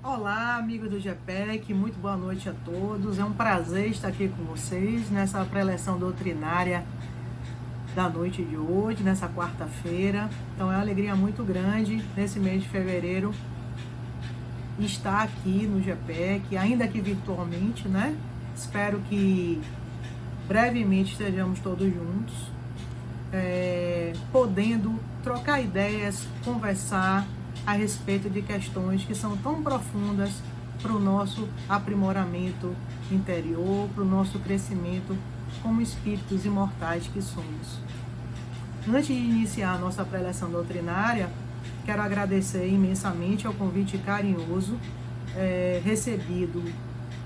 Olá, amigos do GPEC, muito boa noite a todos. É um prazer estar aqui com vocês nessa preleção doutrinária da noite de hoje, nessa quarta-feira. Então é uma alegria muito grande nesse mês de fevereiro estar aqui no GPEC, ainda que virtualmente, né? Espero que brevemente estejamos todos juntos, podendo trocar ideias, conversar a respeito de questões que são tão profundas para o nosso aprimoramento interior, para o nosso crescimento como espíritos imortais que somos. Antes de iniciar a nossa preleção doutrinária, quero agradecer imensamente ao convite carinhoso recebido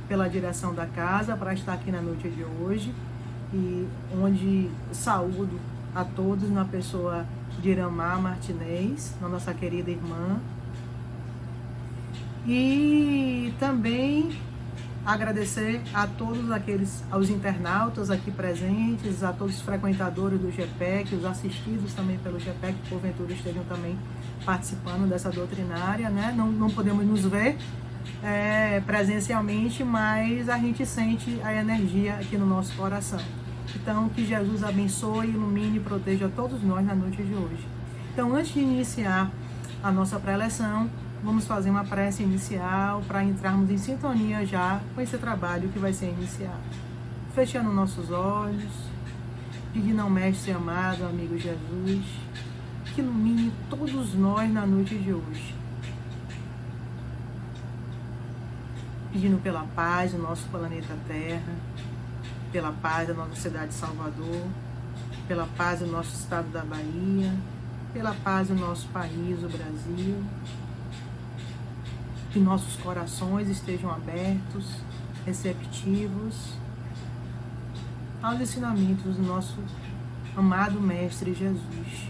pela direção da casa para estar aqui na noite de hoje, e onde saúdo a todos na pessoa de Iramar Martinez, nossa querida irmã. E também agradecer a todos aos internautas aqui presentes, a todos os frequentadores do GPEC, os assistidos também pelo GPEC, que porventura estejam também participando dessa doutrinária, né? Não podemos nos ver presencialmente, mas a gente sente a energia aqui no nosso coração. Então, que Jesus abençoe, ilumine e proteja todos nós na noite de hoje. Então, antes de iniciar a nossa preleção, vamos fazer uma prece inicial para entrarmos em sintonia já com esse trabalho que vai ser iniciado. Fechando nossos olhos, pedindo ao Mestre amado, amigo Jesus, que ilumine todos nós na noite de hoje. Pedindo pela paz do nosso planeta Terra, pela paz da nossa cidade de Salvador, pela paz do nosso estado da Bahia, pela paz do nosso país, o Brasil. Que nossos corações estejam abertos, receptivos aos ensinamentos do nosso amado Mestre Jesus.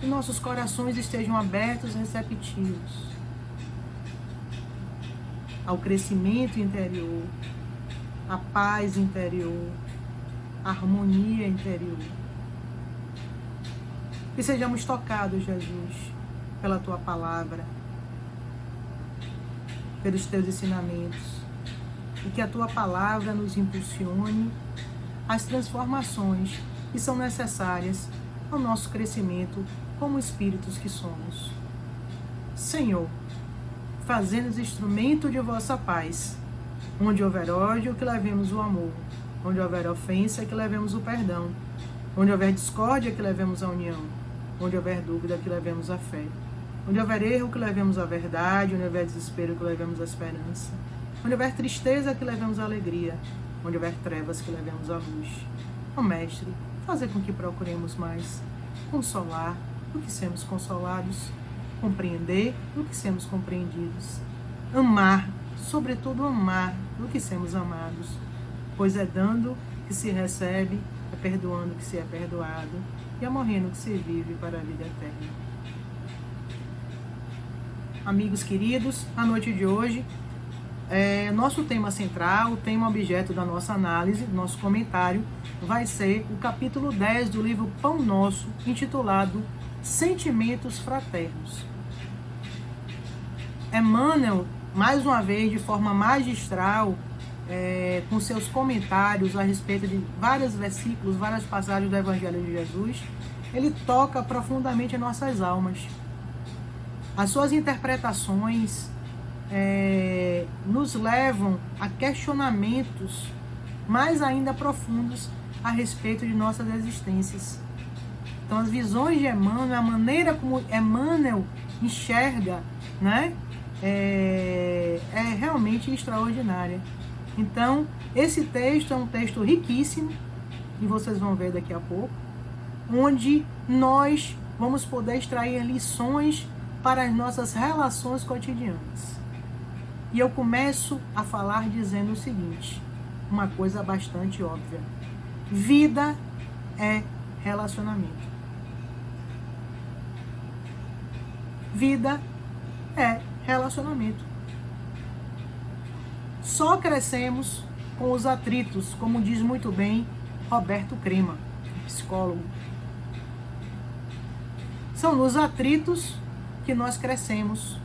Que nossos corações estejam abertos, receptivos ao crescimento interior, à paz interior, à harmonia interior. Que sejamos tocados, Jesus, pela Tua palavra, pelos Teus ensinamentos, e que a Tua palavra nos impulsione às transformações que são necessárias ao nosso crescimento como espíritos que somos. Senhor, fazendo-nos instrumento de vossa paz. Onde houver ódio, que levemos o amor. Onde houver ofensa, que levemos o perdão. Onde houver discórdia, que levemos a união. Onde houver dúvida, que levemos a fé. Onde houver erro, que levemos a verdade. Onde houver desespero, que levemos a esperança. Onde houver tristeza, que levemos a alegria. Onde houver trevas, que levemos a luz. Ó Mestre, fazer com que procuremos mais consolar do que sermos consolados, compreender do que sermos compreendidos, amar, sobretudo amar do que sermos amados, pois é dando que se recebe, é perdoando que se é perdoado, e é morrendo que se vive para a vida eterna. Amigos queridos, a noite de hoje, nosso tema central, o tema objeto da nossa análise, do nosso comentário, vai ser o capítulo 10 do livro Pão Nosso, intitulado Sentimentos Fraternos. Emmanuel, mais uma vez, de forma magistral, com seus comentários a respeito de vários versículos, várias passagens do Evangelho de Jesus, ele toca profundamente em nossas almas. As suas interpretações nos levam a questionamentos mais ainda profundos a respeito de nossas existências. Então, as visões de Emmanuel, a maneira como Emmanuel enxerga, né, é realmente extraordinária. Então, esse texto é um texto riquíssimo, e vocês vão ver daqui a pouco, onde nós vamos poder extrair lições para as nossas relações cotidianas. E eu começo a falar dizendo o seguinte, uma coisa bastante óbvia: vida é relacionamento. Vida é relacionamento. Só crescemos com os atritos, como diz muito bem Roberto Crema, psicólogo. São nos atritos que nós crescemos.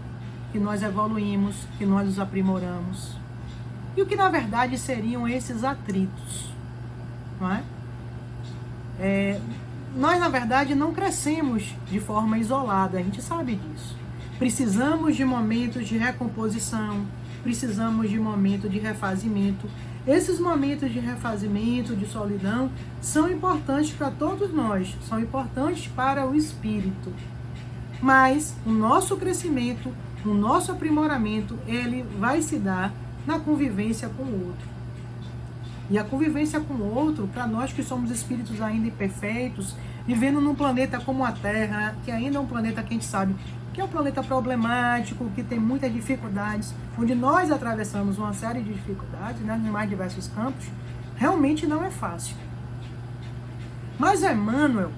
que nós evoluímos, que nós nos aprimoramos. E o que na verdade seriam esses atritos? Não é? Nós na verdade não crescemos de forma isolada, a gente sabe disso. Precisamos de momentos de recomposição, precisamos de momentos de refazimento. Esses momentos de refazimento, de solidão, são importantes para todos nós, são importantes para o espírito. Mas o nosso crescimento, o nosso aprimoramento, ele vai se dar na convivência com o outro. E a convivência com o outro, para nós que somos espíritos ainda imperfeitos, vivendo num planeta como a Terra, que ainda é um planeta que a gente sabe que é um planeta problemático, que tem muitas dificuldades, onde nós atravessamos uma série de dificuldades, né, em mais diversos campos, realmente não é fácil. Mas Emmanuel,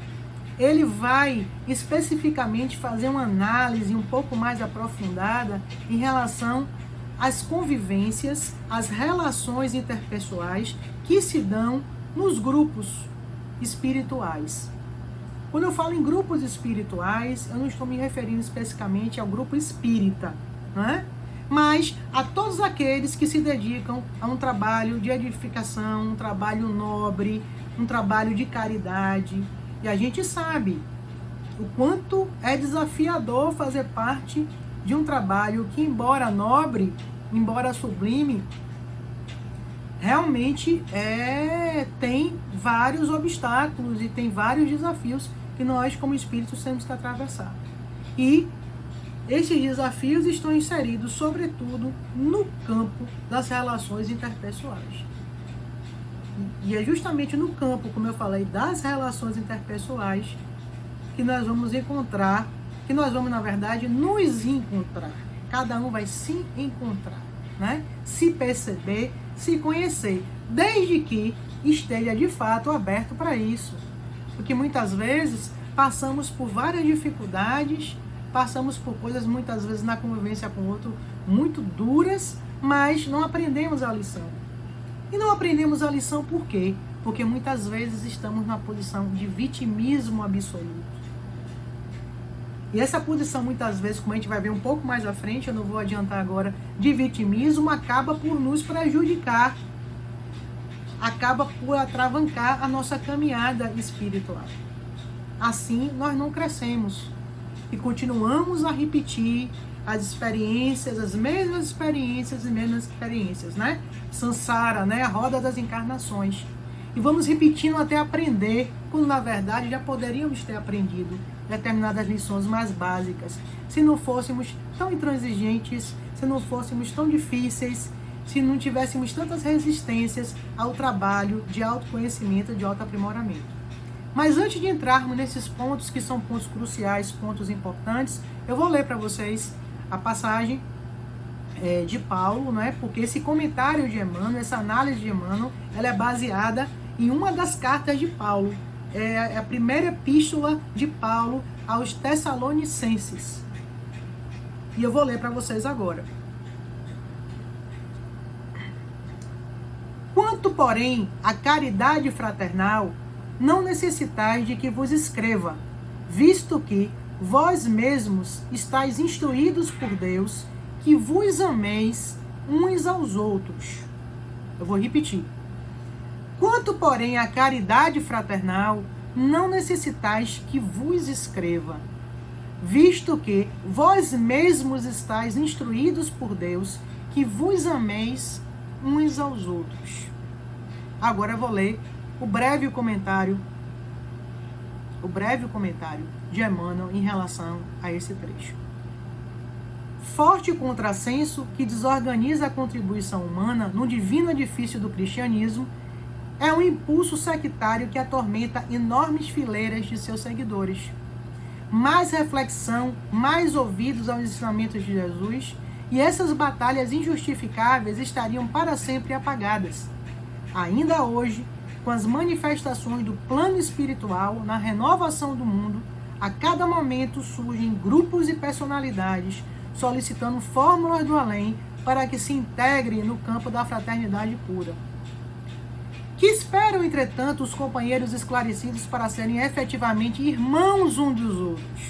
ele vai especificamente fazer uma análise um pouco mais aprofundada em relação às convivências, às relações interpessoais que se dão nos grupos espirituais. Quando eu falo em grupos espirituais, eu não estou me referindo especificamente ao grupo espírita, né? Mas a todos aqueles que se dedicam a um trabalho de edificação, um trabalho nobre, um trabalho de caridade. E a gente sabe o quanto é desafiador fazer parte de um trabalho que, embora nobre, embora sublime, realmente tem vários obstáculos e tem vários desafios que nós, como espíritos, temos que atravessar. E esses desafios estão inseridos, sobretudo, no campo das relações interpessoais. E é justamente no campo, como eu falei, das relações interpessoais que nós vamos encontrar, que nós vamos, na verdade, nos encontrar. Cada um vai se encontrar, né? Se perceber, se conhecer, desde que esteja, de fato, aberto para isso. Porque muitas vezes passamos por várias dificuldades, passamos por coisas, muitas vezes, na convivência com o outro, muito duras, mas não aprendemos a lição. E não aprendemos a lição por quê? Porque muitas vezes estamos na posição de vitimismo absoluto. E essa posição, muitas vezes, como a gente vai ver um pouco mais à frente, eu não vou adiantar agora, de vitimismo, acaba por nos prejudicar, acaba por atravancar a nossa caminhada espiritual. Assim, nós não crescemos e continuamos a repetir as experiências, as mesmas experiências, né? Sansara, né? A roda das encarnações. E vamos repetindo até aprender, quando na verdade já poderíamos ter aprendido determinadas lições mais básicas, se não fôssemos tão intransigentes, se não fôssemos tão difíceis, se não tivéssemos tantas resistências ao trabalho de autoconhecimento, de autoaprimoramento. Mas antes de entrarmos nesses pontos que são pontos cruciais, pontos importantes, eu vou ler para vocês a passagem de Paulo, né? Porque esse comentário de Emmanuel, essa análise de Emmanuel, ela é baseada em uma das cartas de Paulo. É a primeira epístola de Paulo aos Tessalonicenses. E eu vou ler para vocês agora. Quanto, porém, à caridade fraternal, não necessitais de que vos escreva, visto que vós mesmos estáis instruídos por Deus, que vos ameis uns aos outros. Eu vou repetir. Quanto, porém, à caridade fraternal, não necessitais que vos escreva, visto que vós mesmos estáis instruídos por Deus, que vos ameis uns aos outros. Agora eu vou ler o breve comentário de Emmanuel em relação a esse trecho. Forte contrassenso que desorganiza a contribuição humana no divino edifício do cristianismo é um impulso sectário que atormenta enormes fileiras de seus seguidores. Mais reflexão, mais ouvidos aos ensinamentos de Jesus, e essas batalhas injustificáveis estariam para sempre apagadas. Ainda hoje, com as manifestações do plano espiritual na renovação do mundo, a cada momento surgem grupos e personalidades solicitando fórmulas do além para que se integrem no campo da fraternidade pura. Que esperam, entretanto, os companheiros esclarecidos para serem efetivamente irmãos uns dos outros?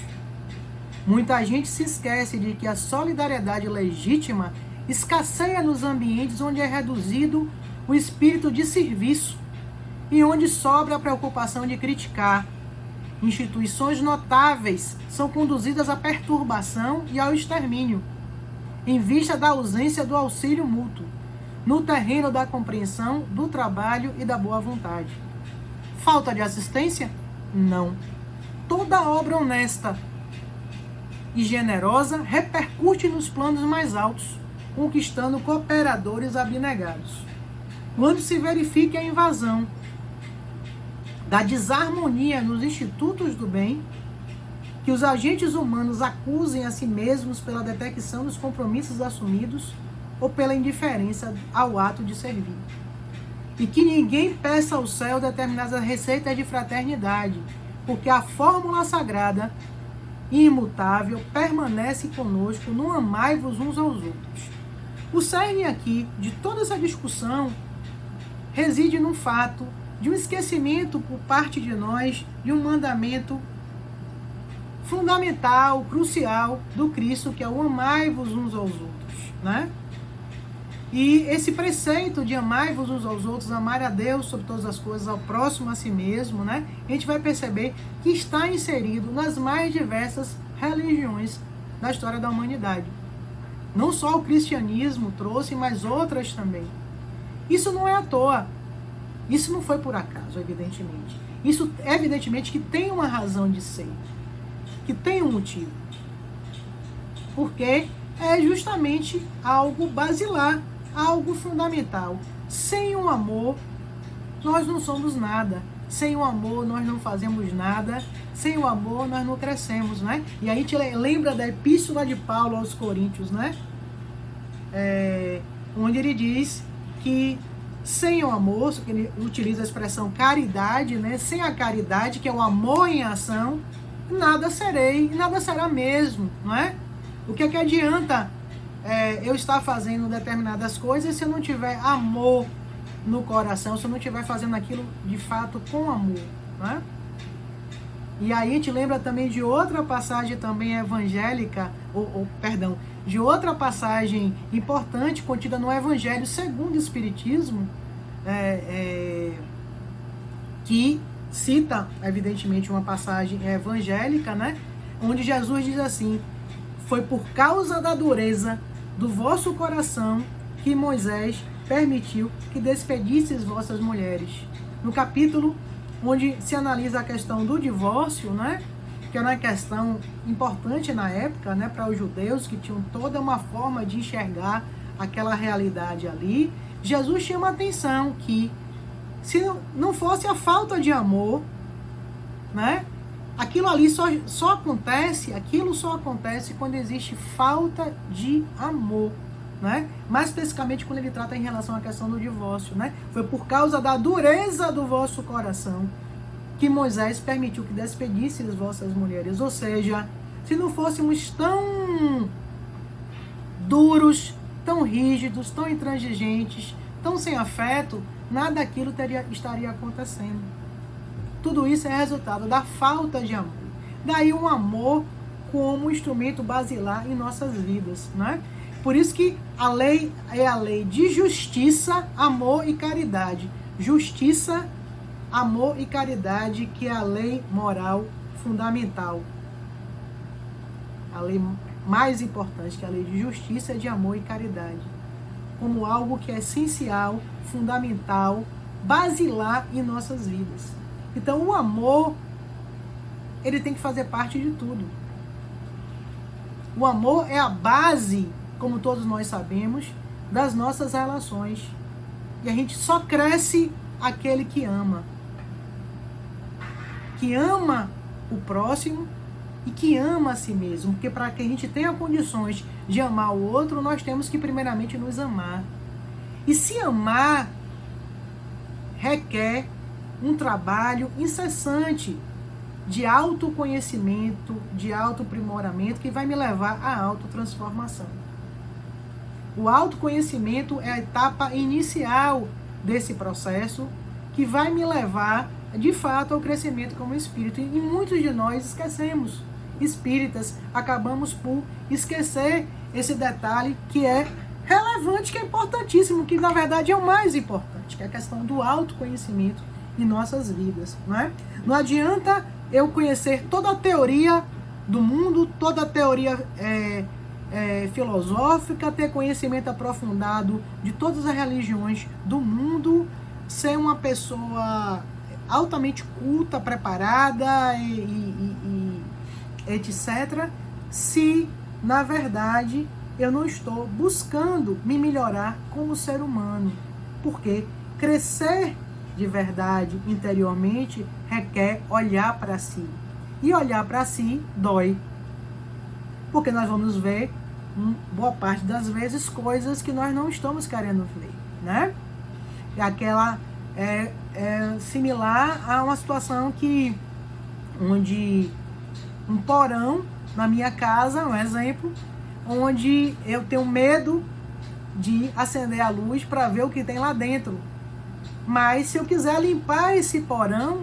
Muita gente se esquece de que a solidariedade legítima escasseia nos ambientes onde é reduzido o espírito de serviço e onde sobra a preocupação de criticar. Instituições notáveis são conduzidas à perturbação e ao extermínio, em vista da ausência do auxílio mútuo, no terreno da compreensão, do trabalho e da boa vontade. Falta de assistência? Não. Toda obra honesta e generosa repercute nos planos mais altos, conquistando cooperadores abnegados. Quando se verifique a invasão da desarmonia nos institutos do bem, que os agentes humanos acusem a si mesmos pela detecção dos compromissos assumidos ou pela indiferença ao ato de servir. E que ninguém peça ao céu determinadas receitas de fraternidade, porque a fórmula sagrada e imutável permanece conosco no amai-vos uns aos outros. O cerne aqui de toda essa discussão reside no fato de um esquecimento por parte de nós de um mandamento fundamental, crucial do Cristo, que é o amai-vos uns aos outros, né? E esse preceito de amai-vos uns aos outros, amar a Deus sobre todas as coisas, ao próximo a si mesmo, né? A gente vai perceber que está inserido nas mais diversas religiões da história da humanidade. Não só o cristianismo trouxe, mas outras também. Isso não é à toa. Isso não foi por acaso, evidentemente. Isso, evidentemente, que tem uma razão de ser. Que tem um motivo. Porque é justamente algo basilar, algo fundamental. Sem o amor, nós não somos nada. Sem o amor, nós não fazemos nada. Sem o amor, nós não crescemos, né? E a gente lembra da epístola de Paulo aos Coríntios, né? Onde ele diz que sem o amor, ele utiliza a expressão caridade, né? Sem a caridade, que é o amor em ação, nada serei, nada será mesmo, não é? O que é que adianta eu estar fazendo determinadas coisas se eu não tiver amor no coração, se eu não estiver fazendo aquilo de fato com amor, não é? E aí a gente lembra também de outra passagem também evangélica, de outra passagem importante contida no Evangelho segundo o Espiritismo, que cita, evidentemente, uma passagem evangélica, né? Onde Jesus diz assim: foi por causa da dureza do vosso coração que Moisés permitiu que despedisseis vossas mulheres. No capítulo onde se analisa a questão do divórcio, né? Que era uma questão importante na época, né, para os judeus, que tinham toda uma forma de enxergar aquela realidade ali. Jesus chama a atenção que, se não fosse a falta de amor, né, aquilo ali só acontece quando existe falta de amor, né? Mais especificamente quando ele trata em relação à questão do divórcio, né? Foi por causa da dureza do vosso coração que Moisés permitiu que despedisse as vossas mulheres. Ou seja, se não fôssemos tão duros, tão rígidos, tão intransigentes, tão sem afeto, nada daquilo estaria acontecendo. Tudo isso é resultado da falta de amor. Daí um amor como instrumento basilar em nossas vidas, né? Por isso que a lei é a lei de justiça, amor e caridade. Justiça, amor e caridade, que é a lei moral fundamental. A lei mais importante, que é a lei de justiça, de amor e caridade. Como algo que é essencial, fundamental, basilar em nossas vidas. Então o amor, ele tem que fazer parte de tudo. O amor é a base, como todos nós sabemos, das nossas relações. E a gente só cresce aquele que ama. Que ama o próximo e que ama a si mesmo. Porque para que a gente tenha condições de amar o outro, nós temos que primeiramente nos amar. E se amar requer um trabalho incessante de autoconhecimento, de autoaprimoramento, que vai me levar à autotransformação. O autoconhecimento é a etapa inicial desse processo que vai me levar, de fato, ao crescimento como espírito. E muitos de nós esquecemos. espíritas, acabamos por esquecer esse detalhe que é relevante, que é importantíssimo, que na verdade é o mais importante, que é a questão do autoconhecimento em nossas vidas. Não é? Não adianta eu conhecer toda a teoria do mundo, toda a teoria filosófica, ter conhecimento aprofundado de todas as religiões do mundo, ser uma pessoa altamente culta, preparada e etc., se, na verdade, eu não estou buscando me melhorar como ser humano. Porque crescer de verdade interiormente requer olhar para si. E olhar para si dói. Porque nós vamos ver, boa parte das vezes, coisas que nós não estamos querendo ver, né? Aquela é similar a uma situação onde um porão na minha casa, um exemplo, onde eu tenho medo de acender a luz para ver o que tem lá dentro. Mas se eu quiser limpar esse porão,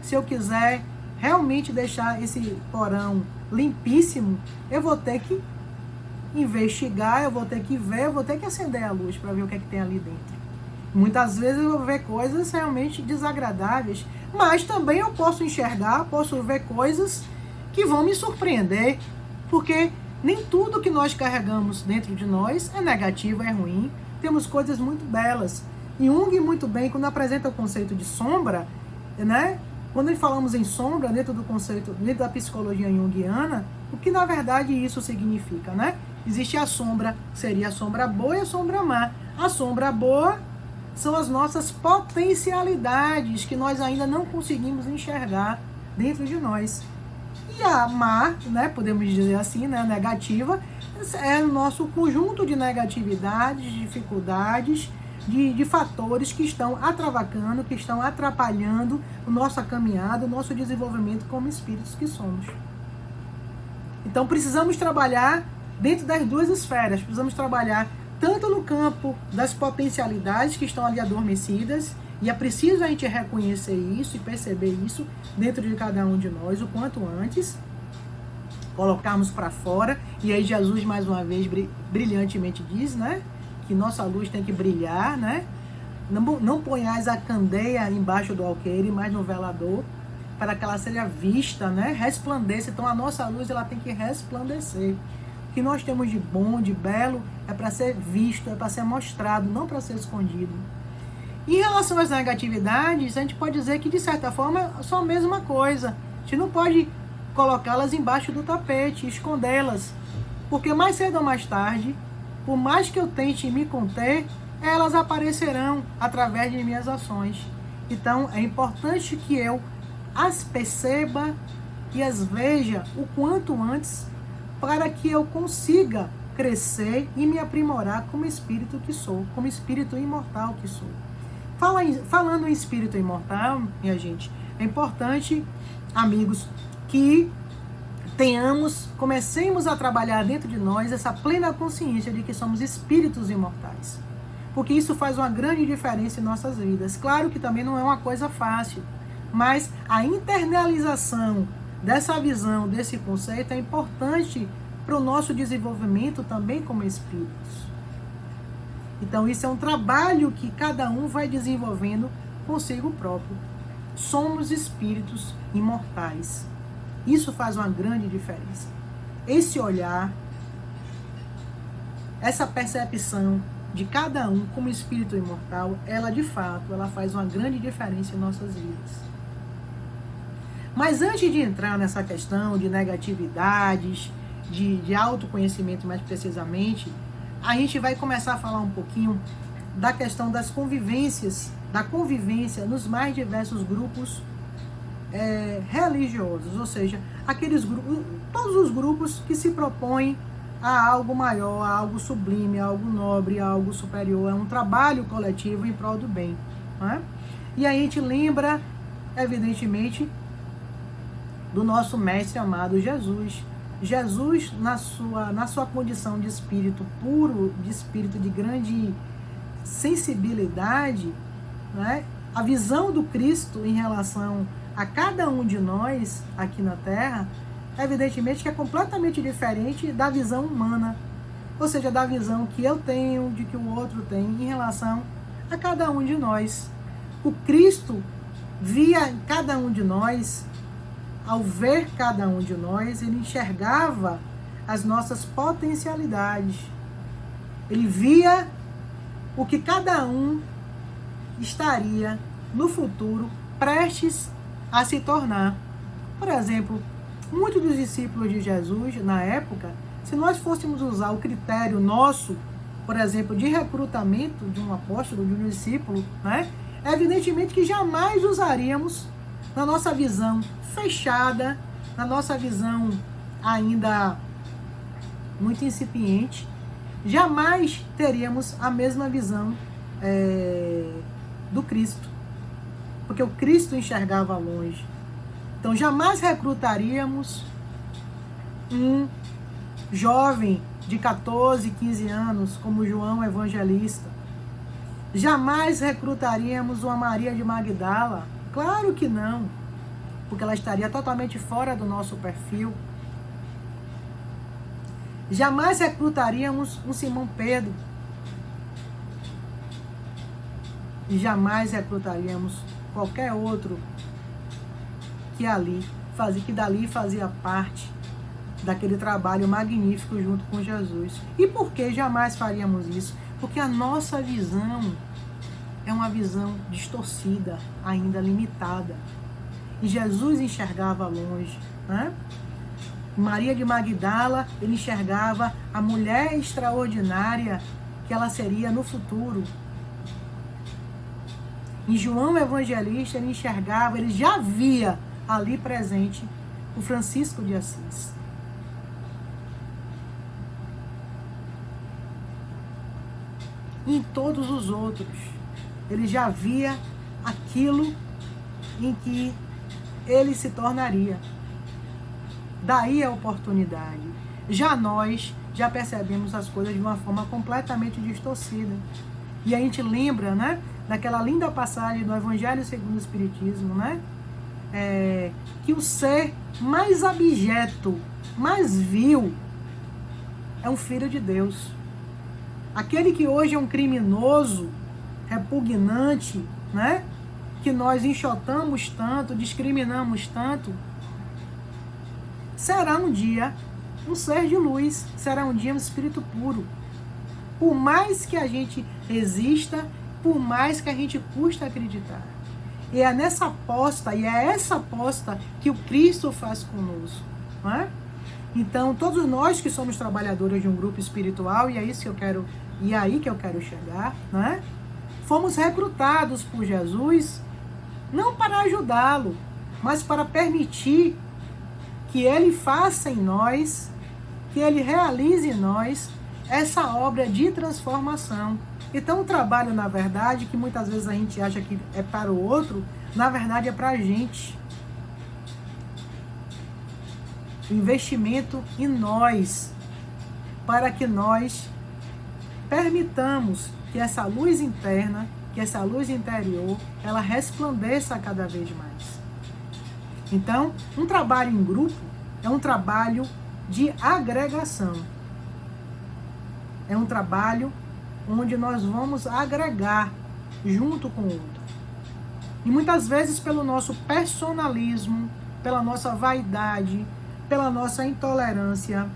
se eu quiser realmente deixar esse porão limpíssimo, eu vou ter que investigar, eu vou ter que ver, eu vou ter que acender a luz para ver o que é que tem ali dentro. Muitas vezes eu vou ver coisas realmente desagradáveis, mas também eu posso enxergar, posso ver coisas que vão me surpreender, porque nem tudo que nós carregamos dentro de nós é negativo, é ruim. Temos coisas muito belas. E Jung, muito bem, quando apresenta o conceito de sombra, né? Quando falamos em sombra, dentro do conceito, dentro da psicologia junguiana, o que na verdade isso significa, né? Existe a sombra, seria a sombra boa e a sombra má. A sombra boa são as nossas potencialidades que nós ainda não conseguimos enxergar dentro de nós. E a má, né, podemos dizer assim, né, negativa, é o nosso conjunto de negatividades, de dificuldades, de fatores que estão atravacando, que estão atrapalhando a nossa caminhada, o nosso desenvolvimento como espíritos que somos. Então precisamos trabalhar dentro das duas esferas, precisamos trabalhar tanto no campo das potencialidades que estão ali adormecidas, e é preciso a gente reconhecer isso e perceber isso dentro de cada um de nós o quanto antes, colocarmos para fora. E aí Jesus mais uma vez brilhantemente diz, né, que nossa luz tem que brilhar, né? Não ponhais a candeia embaixo do alqueire, mas no velador, para que ela seja vista, né, resplandeça. Então a nossa luz ela tem que resplandecer. O que nós temos de bom, de belo, é para ser visto, é para ser mostrado, não para ser escondido. Em relação às negatividades, a gente pode dizer que, de certa forma, são a mesma coisa. A gente não pode colocá-las embaixo do tapete, escondê-las. Porque mais cedo ou mais tarde, por mais que eu tente me conter, elas aparecerão através de minhas ações. Então, é importante que eu as perceba e as veja o quanto antes, para que eu consiga crescer e me aprimorar como espírito que sou, como espírito imortal que sou. Falando em espírito imortal, minha gente, é importante, amigos, que comecemos a trabalhar dentro de nós essa plena consciência de que somos espíritos imortais. Porque isso faz uma grande diferença em nossas vidas. Claro que também não é uma coisa fácil, mas a internalização dessa visão, desse conceito, é importante para o nosso desenvolvimento também como espíritos. Então isso é um trabalho que cada um vai desenvolvendo consigo próprio. Somos espíritos imortais. Isso faz uma grande diferença. Esse olhar, essa percepção de cada um como espírito imortal, ela de fato, ela faz uma grande diferença em nossas vidas. Mas antes de entrar nessa questão de negatividades, de autoconhecimento mais precisamente, a gente vai começar a falar um pouquinho da questão das convivências, da convivência nos mais diversos grupos religiosos, ou seja, aqueles grupos, todos os grupos que se propõem a algo maior, a algo sublime, a algo nobre, a algo superior, é um trabalho coletivo em prol do bem. Não é? E a gente lembra, evidentemente, do nosso mestre amado Jesus. Jesus, na sua condição de espírito puro, de espírito de grande sensibilidade, né? A visão do Cristo em relação a cada um de nós aqui na Terra evidentemente que é completamente diferente da visão humana, ou seja, da visão que eu tenho, de que o outro tem em relação a cada um de nós. O Cristo via em cada um de nós, ao ver cada um de nós, ele enxergava as nossas potencialidades. Ele via o que cada um estaria no futuro prestes a se tornar. Por exemplo, muitos dos discípulos de Jesus, na época, se nós fôssemos usar o critério nosso, por exemplo, de recrutamento de um apóstolo, de um discípulo, né? Evidentemente que jamais usaríamos, na nossa visão fechada, na nossa visão ainda muito incipiente, jamais teríamos a mesma visão do Cristo. Porque o Cristo enxergava longe. Então, jamais recrutaríamos um jovem de 14, 15 anos, como João Evangelista. Jamais recrutaríamos uma Maria de Magdala. Claro que não, porque ela estaria totalmente fora do nosso perfil. Jamais recrutaríamos um Simão Pedro. E jamais recrutaríamos qualquer outro que dali fazia parte daquele trabalho magnífico junto com Jesus. E por que jamais faríamos isso? Porque a nossa visão é uma visão distorcida, ainda limitada. E Jesus enxergava longe, né? Maria de Magdala, ele enxergava a mulher extraordinária que ela seria no futuro. Em João Evangelista, ele enxergava, ele já via ali presente o Francisco de Assis. E em todos os outros, ele já via aquilo em que ele se tornaria. Daí a oportunidade. Já nós, já percebemos as coisas de uma forma completamente distorcida. E a gente lembra, né, daquela linda passagem do Evangelho segundo o Espiritismo, né? Que o ser mais abjeto, mais vil, é um filho de Deus. Aquele que hoje é um criminoso, repugnante, né? Que nós enxotamos tanto, discriminamos tanto, será um dia um ser de luz, será um dia um espírito puro. Por mais que a gente resista, por mais que a gente custa acreditar. E é nessa aposta, e é essa aposta que o Cristo faz conosco, não é? Então, todos nós que somos trabalhadores de um grupo espiritual, e é isso que eu quero, e é aí que eu quero chegar, né? Fomos recrutados por Jesus, não para ajudá-lo, mas para permitir que ele faça em nós, que ele realize em nós essa obra de transformação. Então, o trabalho, na verdade, que muitas vezes a gente acha que é para o outro, na verdade é para a gente. O investimento em nós, para que nós permitamos que essa luz interna, que essa luz interior, ela resplandeça cada vez mais. Então, um trabalho em grupo é um trabalho de agregação. É um trabalho onde nós vamos agregar junto com o outro. E muitas vezes pelo nosso personalismo, pela nossa vaidade, pela nossa intolerância,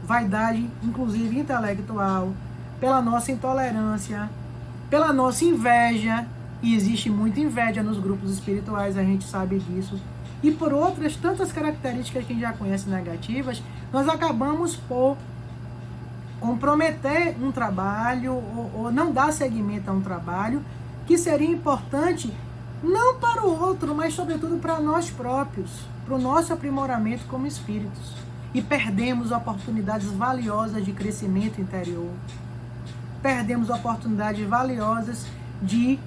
vaidade inclusive intelectual, pela nossa intolerância, pela nossa inveja, e existe muita inveja nos grupos espirituais, a gente sabe disso, e por outras tantas características que a gente já conhece negativas, nós acabamos por comprometer um trabalho ou não dar seguimento a um trabalho que seria importante não para o outro, mas sobretudo para nós próprios, para o nosso aprimoramento como espíritos. E perdemos oportunidades valiosas de crescimento interior. Perdemos oportunidades valiosas de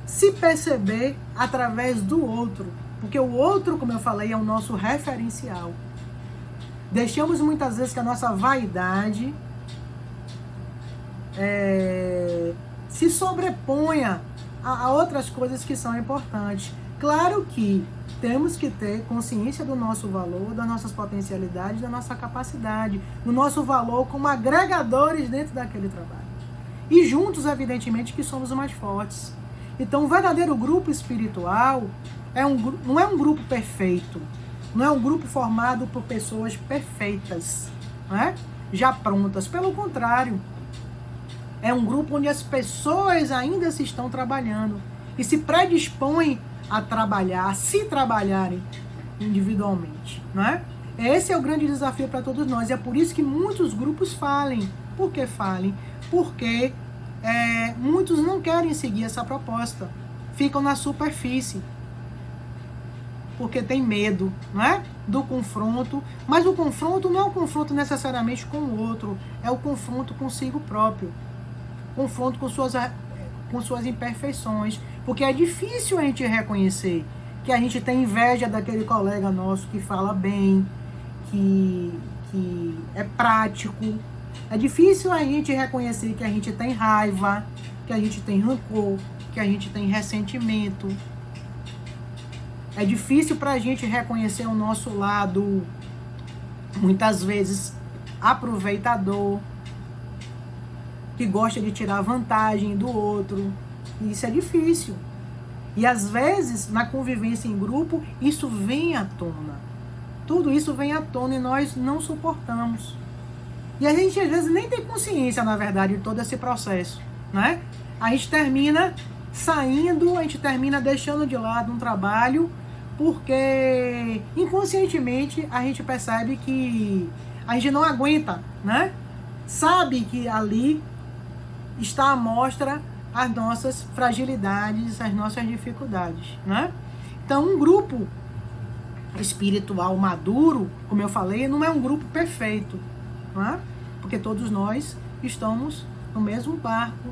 se perceber através do outro. Porque o outro, como eu falei, é o nosso referencial. Deixamos muitas vezes que a nossa vaidade se sobreponha a outras coisas que são importantes. Claro que temos que ter consciência do nosso valor, das nossas potencialidades, da nossa capacidade, do nosso valor como agregadores dentro daquele trabalho. E juntos, evidentemente, que somos os mais fortes. Então, o verdadeiro grupo espiritual não é um grupo perfeito, não é um grupo formado por pessoas perfeitas, né? Já prontas. Pelo contrário, é um grupo onde as pessoas ainda se estão trabalhando e se predispõem a trabalhar, a se trabalharem individualmente, né? Esse é o grande desafio para todos nós. E é por isso que muitos grupos falem. Por que falem? Porque muitos não querem seguir essa proposta. Ficam na superfície. Porque tem medo, né? Do confronto. Mas o confronto não é um confronto necessariamente com o outro. É o confronto consigo próprio. Confronto com suas imperfeições. Porque é difícil a gente reconhecer que a gente tem inveja daquele colega nosso que fala bem, que é prático. É difícil a gente reconhecer que a gente tem raiva, que a gente tem rancor, que a gente tem ressentimento. É difícil para a gente reconhecer o nosso lado, muitas vezes, aproveitador, que gosta de tirar vantagem do outro. Isso é difícil. E às vezes, na convivência em grupo, isso vem à tona. Tudo isso vem à tona e nós não suportamos. E a gente às vezes nem tem consciência, na verdade, de todo esse processo, né? A gente termina saindo, a gente termina deixando de lado um trabalho, porque inconscientemente a gente percebe que a gente não aguenta, né? Sabe que ali está à mostra as nossas fragilidades, as nossas dificuldades, né? Então, um grupo espiritual maduro, como eu falei, não é um grupo perfeito, né? Porque todos nós estamos no mesmo barco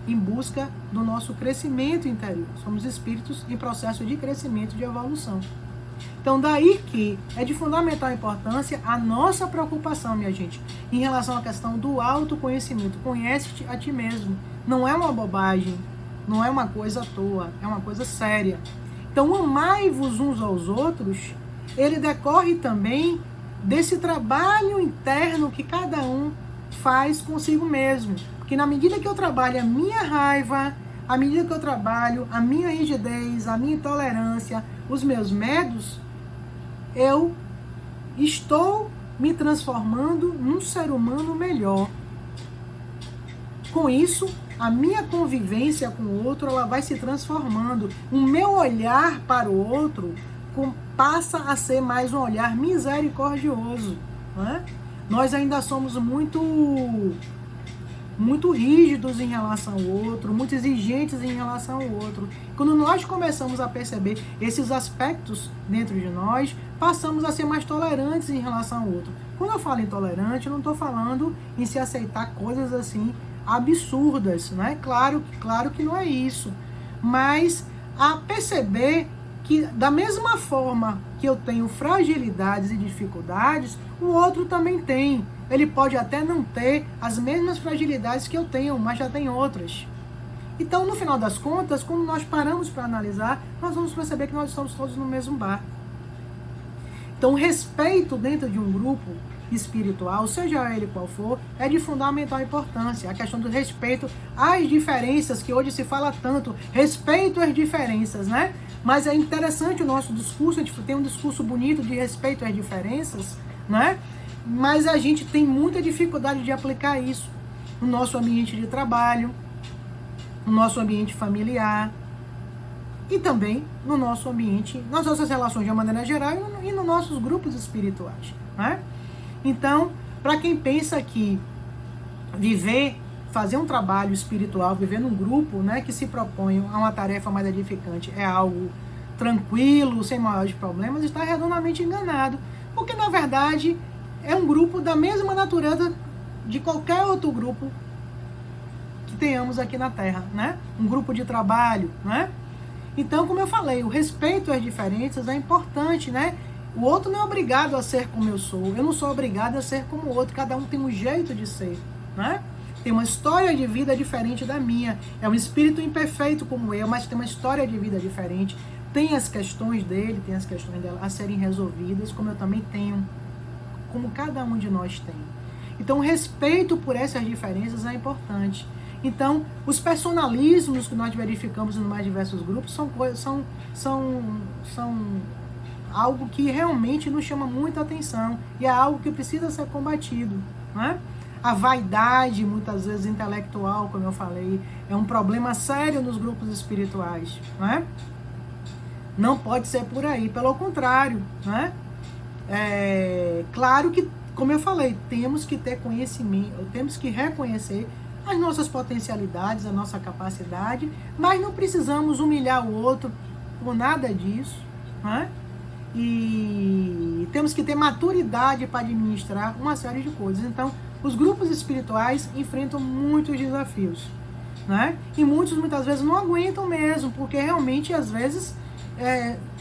em busca do nosso crescimento interior. Somos espíritos em processo de crescimento, de evolução. Então, daí que é de fundamental importância a nossa preocupação, minha gente, em relação à questão do autoconhecimento. Conhece-te a ti mesmo. Não é uma bobagem, não é uma coisa à toa, é uma coisa séria. Então, amai-vos uns aos outros, ele decorre também desse trabalho interno que cada um faz consigo mesmo. Porque na medida que eu trabalho a minha raiva, à medida que eu trabalho a minha rigidez, a minha intolerância, os meus medos, eu estou me transformando num ser humano melhor. Com isso, a minha convivência com o outro, ela vai se transformando. O meu olhar para o outro passa a ser mais um olhar misericordioso, né? Nós ainda somos muito rígidos em relação ao outro, muito exigentes em relação ao outro. Quando nós começamos a perceber esses aspectos dentro de nós, passamos a ser mais tolerantes em relação ao outro. Quando eu falo intolerante, eu não estou falando em se aceitar coisas assim absurdas, né? Claro que não é isso, mas a perceber que da mesma forma que eu tenho fragilidades e dificuldades, o outro também tem. Ele pode até não ter as mesmas fragilidades que eu tenho, mas já tem outras. Então, no final das contas, quando nós paramos para analisar, nós vamos perceber que nós estamos todos no mesmo barco. Então, o respeito dentro de um grupo espiritual, seja ele qual for, é de fundamental importância. A questão do respeito às diferenças, que hoje se fala tanto, respeito às diferenças, né? Mas é interessante o nosso discurso, a gente tem um discurso bonito de respeito às diferenças, né? Mas a gente tem muita dificuldade de aplicar isso no nosso ambiente de trabalho, no nosso ambiente familiar e também no nosso ambiente, nas nossas relações de uma maneira geral e nos nossos grupos espirituais, né? Então, para quem pensa que fazer um trabalho espiritual, viver num grupo, né, que se propõe a uma tarefa mais edificante é algo tranquilo, sem maiores problemas, está redondamente enganado. Porque, na verdade, é um grupo da mesma natureza de qualquer outro grupo que tenhamos aqui na Terra, né? Um grupo de trabalho, né? Então, como eu falei, o respeito às diferenças é importante, né? O outro não é obrigado a ser como eu sou. Eu não sou obrigado a ser como o outro. Cada um tem um jeito de ser, né? Tem uma história de vida diferente da minha. É um espírito imperfeito como eu, mas tem uma história de vida diferente. tem as questões dele, tem as questões dela a serem resolvidas, como eu também tenho, como cada um de nós tem. Então, o respeito por essas diferenças é importante. Então, os personalismos que nós verificamos nos mais diversos grupos são algo que realmente nos chama muita atenção e é algo que precisa ser combatido, né? A vaidade, muitas vezes intelectual, como eu falei, é um problema sério nos grupos espirituais, né? Não pode ser por aí, pelo contrário, né? Claro que, como eu falei, temos que ter conhecimento, temos que reconhecer as nossas potencialidades, a nossa capacidade, mas não precisamos humilhar o outro por nada disso, né? E temos que ter maturidade para administrar uma série de coisas. Então, os grupos espirituais enfrentam muitos desafios, né? E muitas vezes não aguentam mesmo, porque realmente, às vezes,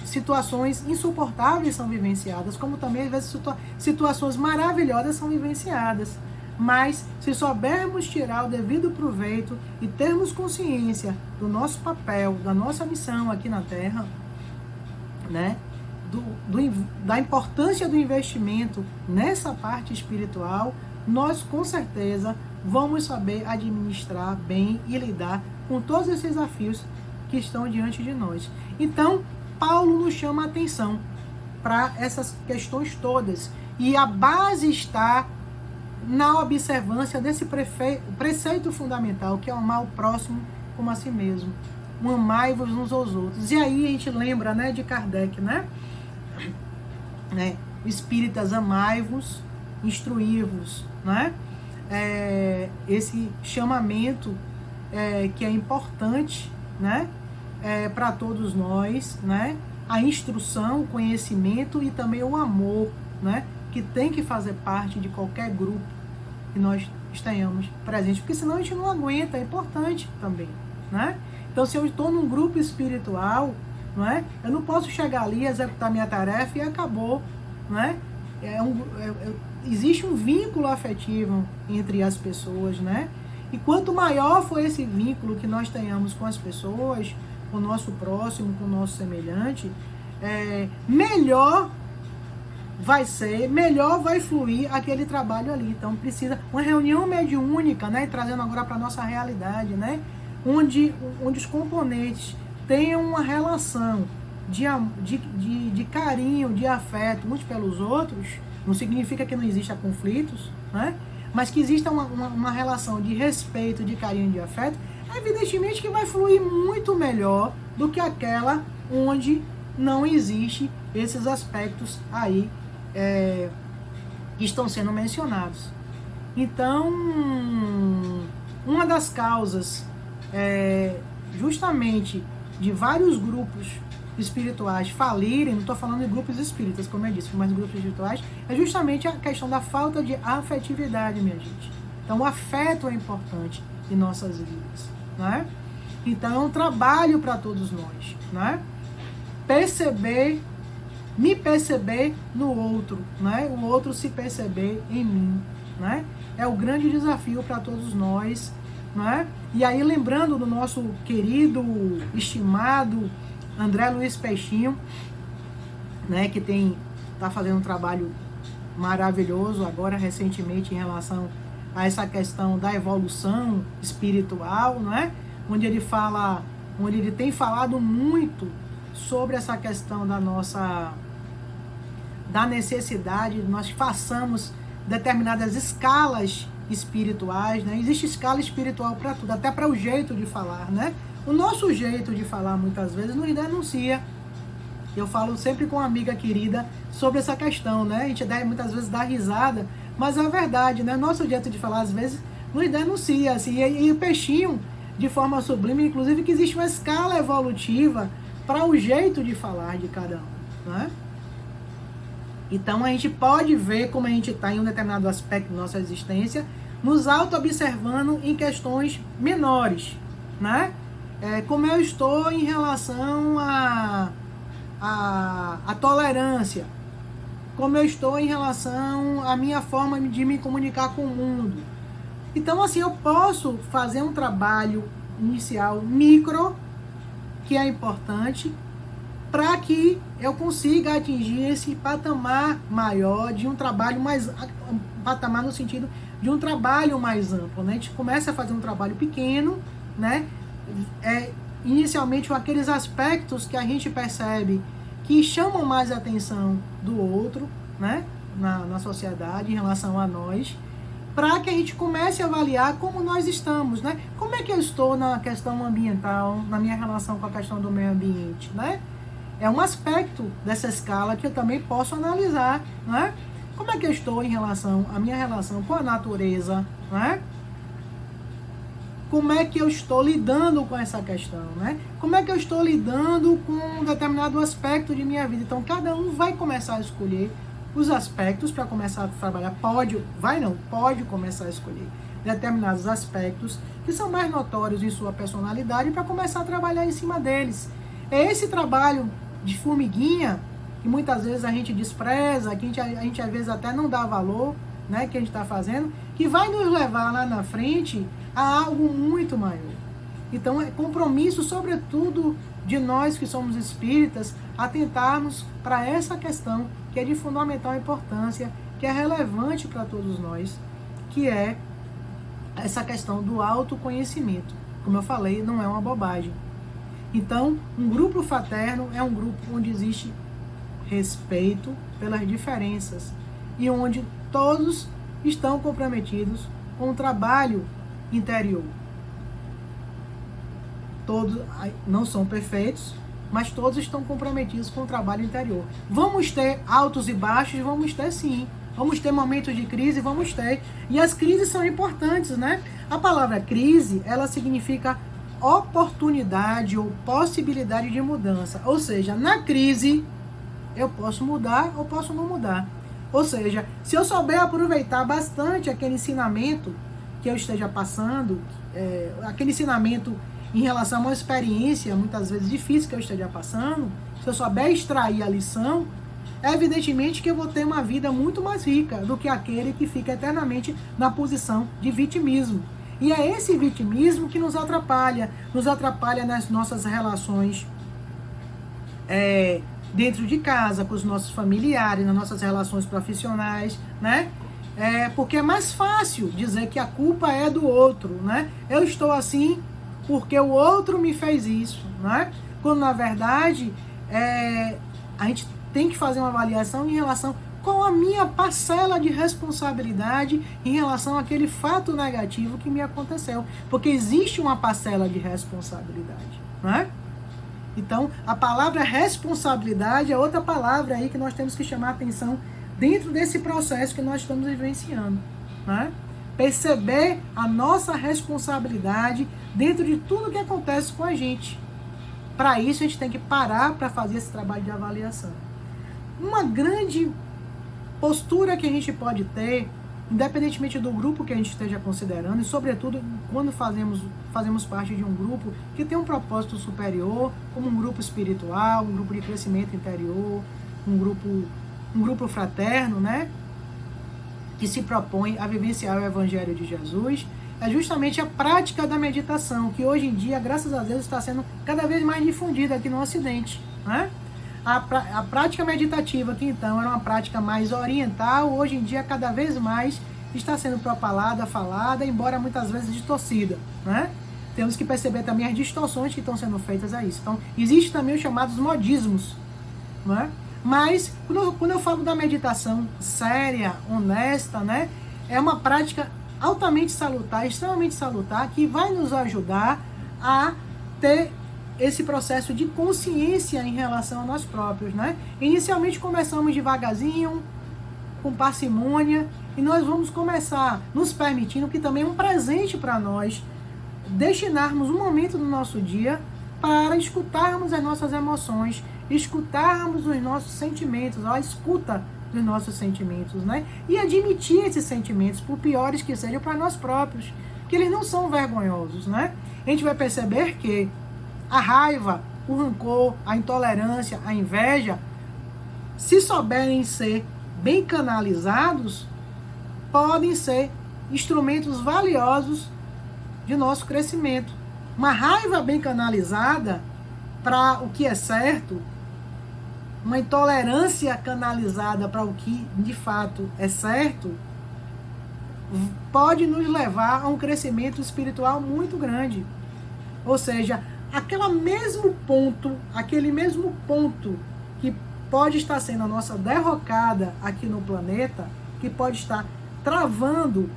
situações insuportáveis são vivenciadas, como também, às vezes, situações maravilhosas são vivenciadas. Mas, se soubermos tirar o devido proveito e termos consciência do nosso papel, da nossa missão aqui na Terra, né? Da importância do investimento nessa parte espiritual, nós com certeza vamos saber administrar bem e lidar com todos esses desafios que estão diante de nós. Então, Paulo nos chama a atenção para essas questões todas. E a base está na observância desse preceito fundamental, que é amar o próximo como a si mesmo. Amai-vos uns aos outros. E aí a gente lembra, né, de Kardec, né? Espíritas, amai-vos, instruí-vos, né? Esse chamamento que é importante, né? Para todos nós, né? A instrução, o conhecimento e também o amor, né? Que tem que fazer parte de qualquer grupo que nós estejamos presentes, porque senão a gente não aguenta, é importante também, né? Então, se eu estou num grupo espiritual, não é? Eu não posso chegar ali, executar minha tarefa e acabou, né? Existe um vínculo afetivo entre as pessoas, né? E quanto maior for esse vínculo que nós tenhamos com as pessoas, com o nosso próximo, com o nosso semelhante, melhor vai ser, melhor vai fluir aquele trabalho ali. Então precisa uma reunião mediúnica, né? Trazendo agora para a nossa realidade, né? Onde os componentes tenham uma relação de carinho, de afeto uns pelos outros. Não significa que não exista conflitos, né? Mas que exista uma relação de respeito, de carinho, de afeto, evidentemente que vai fluir muito melhor do que aquela onde não existe esses aspectos aí que estão sendo mencionados. Então, uma das causas justamente de vários grupos espirituais falirem, não estou falando de grupos espíritas, como eu disse, mas grupos espirituais, é justamente a questão da falta de afetividade, minha gente. Então, o afeto é importante em nossas vidas, né? Então, é um trabalho para todos nós, né? Me perceber no outro, né? O outro se perceber em mim, né? É o grande desafio para todos nós, né? E aí, lembrando do nosso querido, estimado André Luiz Peixinho, né? Que está fazendo um trabalho maravilhoso agora, recentemente, em relação a essa questão da evolução espiritual, né? Onde ele tem falado muito sobre essa questão da necessidade de nós façamos determinadas escalas espirituais, né? Existe escala espiritual para tudo, até para o jeito de falar, né? O nosso jeito de falar muitas vezes nos denuncia. Eu falo sempre com uma amiga querida sobre essa questão, né? A gente muitas vezes dá risada, mas é verdade, né? Nosso jeito de falar às vezes nos denuncia, assim, e o Peixinho, de forma sublime, inclusive, que existe uma escala evolutiva para o jeito de falar de cada um, né? Então a gente pode ver como a gente está em um determinado aspecto da nossa existência, nos auto-observando em questões menores, né? Como eu estou em relação à tolerância, como eu estou em relação à minha forma de me comunicar com o mundo. Então, assim, eu posso fazer um trabalho inicial micro, que é importante, para que eu consiga atingir esse patamar maior de um trabalho mais... patamar no sentido de um trabalho mais amplo, né? A gente começa a fazer um trabalho pequeno, né? Inicialmente com aqueles aspectos que a gente percebe que chamam mais a atenção do outro, né? Na sociedade, em relação a nós, para que a gente comece a avaliar como nós estamos, né? Como é que eu estou na questão ambiental, na minha relação com a questão do meio ambiente, né? É um aspecto dessa escala que eu também posso analisar, né? Como é que eu estou em relação à minha relação com a natureza, né? Como é que eu estou lidando com essa questão, né? Como é que eu estou lidando com um determinado aspecto de minha vida? Então, cada um vai começar a escolher os aspectos para começar a trabalhar. Pode começar a escolher determinados aspectos que são mais notórios em sua personalidade para começar a trabalhar em cima deles. É esse trabalho de formiguinha que muitas vezes a gente despreza, que a gente às vezes até não dá valor, né, que a gente está fazendo, que vai nos levar lá na frente a algo muito maior. Então é compromisso, sobretudo, de nós que somos espíritas, atentarmos para essa questão que é de fundamental importância, que é relevante para todos nós, que é essa questão do autoconhecimento. Como eu falei, não é uma bobagem. Então, um grupo fraterno é um grupo onde existe respeito pelas diferenças e onde todos estão comprometidos com o trabalho interior. Todos não são perfeitos, mas todos estão comprometidos com o trabalho interior. Vamos ter altos e baixos? Vamos ter sim. Vamos ter momentos de crise? Vamos ter. E as crises são importantes, né? A palavra crise, ela significa oportunidade ou possibilidade de mudança. Ou seja, na crise, eu posso mudar ou posso não mudar. Ou seja, se eu souber aproveitar bastante aquele ensinamento que eu esteja passando, aquele ensinamento em relação a uma experiência, muitas vezes difícil que eu esteja passando, se eu souber extrair a lição, evidentemente que eu vou ter uma vida muito mais rica do que aquele que fica eternamente na posição de vitimismo. E é esse vitimismo que nos atrapalha nas nossas relações dentro de casa, com os nossos familiares, nas nossas relações profissionais, né? Porque é mais fácil dizer que a culpa é do outro, né? Eu estou assim porque o outro me fez isso, né? Quando na verdade a gente tem que fazer uma avaliação em relação com a minha parcela de responsabilidade em relação àquele fato negativo que me aconteceu, porque existe uma parcela de responsabilidade, né? Então, a palavra responsabilidade é outra palavra aí que nós temos que chamar a atenção dentro desse processo que nós estamos vivenciando, né? Perceber a nossa responsabilidade dentro de tudo que acontece com a gente. Para isso, a gente tem que parar para fazer esse trabalho de avaliação. Uma grande postura que a gente pode ter, independentemente do grupo que a gente esteja considerando, e sobretudo quando fazemos parte de um grupo que tem um propósito superior, como um grupo espiritual, um grupo de crescimento interior, um grupo fraterno, né? Que se propõe a vivenciar o Evangelho de Jesus, é justamente a prática da meditação, que hoje em dia, graças a Deus, está sendo cada vez mais difundida aqui no Ocidente, né? A prática meditativa, que então era uma prática mais oriental, hoje em dia cada vez mais está sendo propalada, falada, embora muitas vezes distorcida, né? Temos que perceber também as distorções que estão sendo feitas a isso. Então, existem também os chamados modismos, né? Mas, quando eu falo da meditação séria, honesta, né? É uma prática altamente salutar, extremamente salutar, que vai nos ajudar a ter esse processo de consciência em relação a nós próprios, né? Inicialmente começamos devagarzinho, com parcimônia, e nós vamos começar nos permitindo, que também é um presente para nós, destinarmos um momento do nosso dia para escutarmos as nossas emoções, escutarmos os nossos sentimentos, a escuta dos nossos sentimentos, né? E admitir esses sentimentos, por piores que sejam, para nós próprios, que eles não são vergonhosos, né? A gente vai perceber que a raiva, o rancor, a intolerância, a inveja, se souberem ser bem canalizados, podem ser instrumentos valiosos de nosso crescimento. Uma raiva bem canalizada para o que é certo, uma intolerância canalizada para o que de fato é certo, pode nos levar a um crescimento espiritual muito grande. Ou seja, aquele mesmo ponto que pode estar sendo a nossa derrocada aqui no planeta, que pode estar travando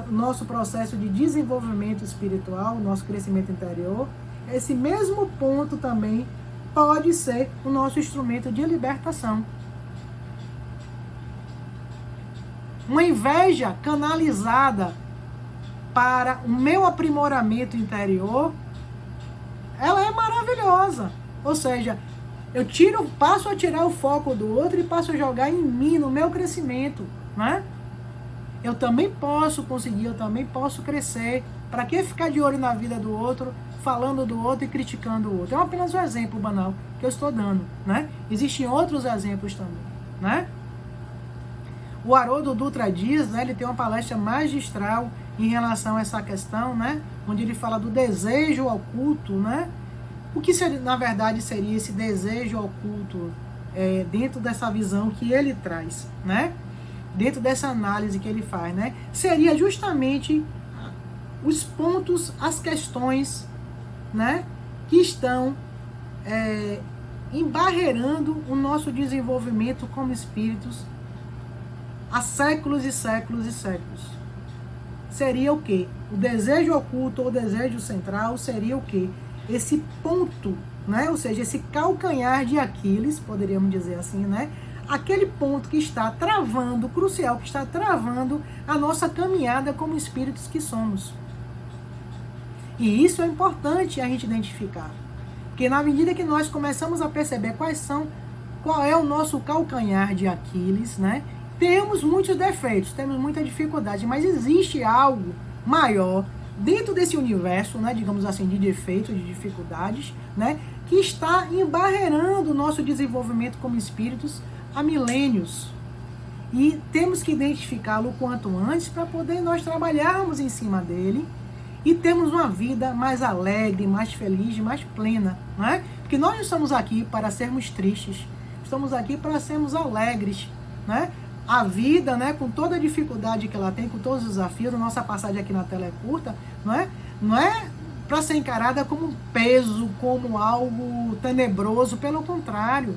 o nosso processo de desenvolvimento espiritual, o nosso crescimento interior, esse mesmo ponto também pode ser o nosso instrumento de libertação. Uma inveja canalizada para o meu aprimoramento interior, ela é maravilhosa. Ou seja, eu passo a tirar o foco do outro e passo a jogar em mim, no meu crescimento, né? Eu também posso conseguir, eu também posso crescer. Para que ficar de olho na vida do outro, falando do outro e criticando o outro? É apenas um exemplo banal que eu estou dando, né? Existem outros exemplos também, né? O Haroldo Dutra Dias, né, ele tem uma palestra magistral em relação a essa questão, né? Onde ele fala do desejo oculto, né? O que na verdade seria esse desejo oculto dentro dessa visão que ele traz, né? Dentro dessa análise que ele faz, né? Seria justamente os pontos, as questões, né? Que estão embarreirando o nosso desenvolvimento como espíritos há séculos e séculos e séculos. Seria o quê? O desejo oculto ou o desejo central seria o quê? Esse ponto, né? Ou seja, esse calcanhar de Aquiles, poderíamos dizer assim, né? Aquele ponto que está travando, crucial, que está travando a nossa caminhada como espíritos que somos. E isso é importante a gente identificar. Porque na medida que nós começamos a perceber qual é o nosso calcanhar de Aquiles, né? Temos muitos defeitos, temos muita dificuldade, mas existe algo maior dentro desse universo, né, digamos assim, de defeitos, de dificuldades, né, que está embarreirando o nosso desenvolvimento como espíritos há milênios. E temos que identificá-lo o quanto antes para poder nós trabalharmos em cima dele e termos uma vida mais alegre, mais feliz, mais plena, né? Porque nós não estamos aqui para sermos tristes, estamos aqui para sermos alegres, né? A vida, né, com toda a dificuldade que ela tem, com todos os desafios, a nossa passagem aqui na tela é curta, não é para ser encarada como um peso, como algo tenebroso, pelo contrário,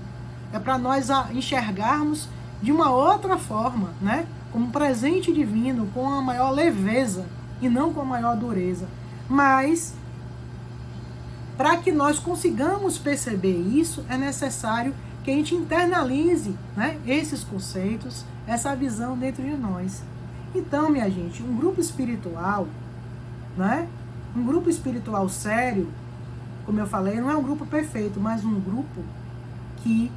é para nós enxergarmos de uma outra forma, né, como um presente divino, com a maior leveza e não com a maior dureza. Mas, para que nós consigamos perceber isso, é necessário que a gente internalize, né, esses conceitos, essa visão dentro de nós. Então, minha gente, um grupo espiritual, né, um grupo espiritual sério, como eu falei, não é um grupo perfeito, mas um grupo que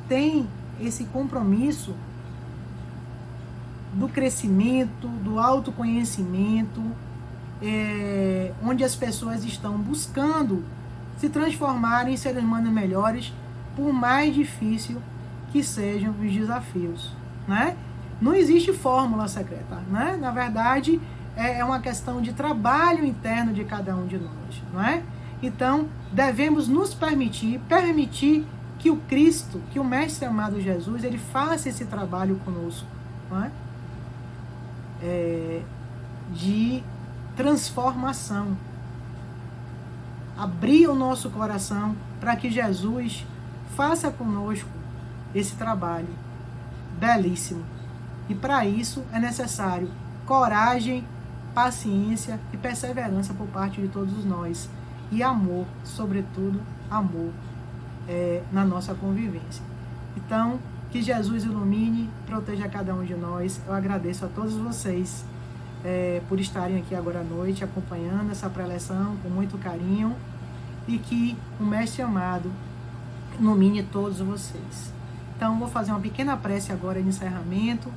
tem esse compromisso do crescimento, do autoconhecimento, onde as pessoas estão buscando se transformarem em seres humanos melhores, por mais difícil que sejam os desafios, né? Não existe fórmula secreta, né? Na verdade, é uma questão de trabalho interno de cada um de nós, não é? Então, devemos nos permitir que o Cristo, que o Mestre amado Jesus, ele faça esse trabalho conosco, não é? De transformação. Abrir o nosso coração para que Jesus faça conosco esse trabalho belíssimo. E para isso é necessário coragem, paciência e perseverança por parte de todos nós. E amor, sobretudo amor na nossa convivência. Então, que Jesus ilumine, proteja cada um de nós. Eu agradeço a todos vocês por estarem aqui agora à noite, acompanhando essa preleção com muito carinho. E que o Mestre amado ilumine todos vocês. Então, vou fazer uma pequena prece agora de encerramento,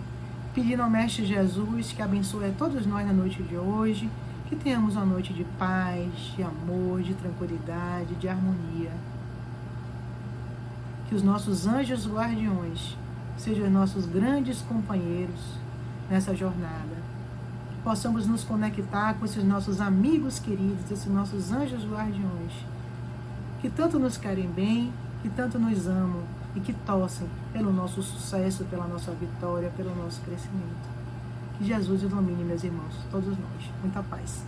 pedindo ao Mestre Jesus que abençoe a todos nós na noite de hoje, que tenhamos uma noite de paz, de amor, de tranquilidade, de harmonia. Que os nossos anjos guardiões sejam nossos grandes companheiros nessa jornada. Que possamos nos conectar com esses nossos amigos queridos, esses nossos anjos guardiões, que tanto nos querem bem, que tanto nos amam e que torcem pelo nosso sucesso, pela nossa vitória, pelo nosso crescimento. Que Jesus ilumine, meus irmãos, todos nós. Muita paz.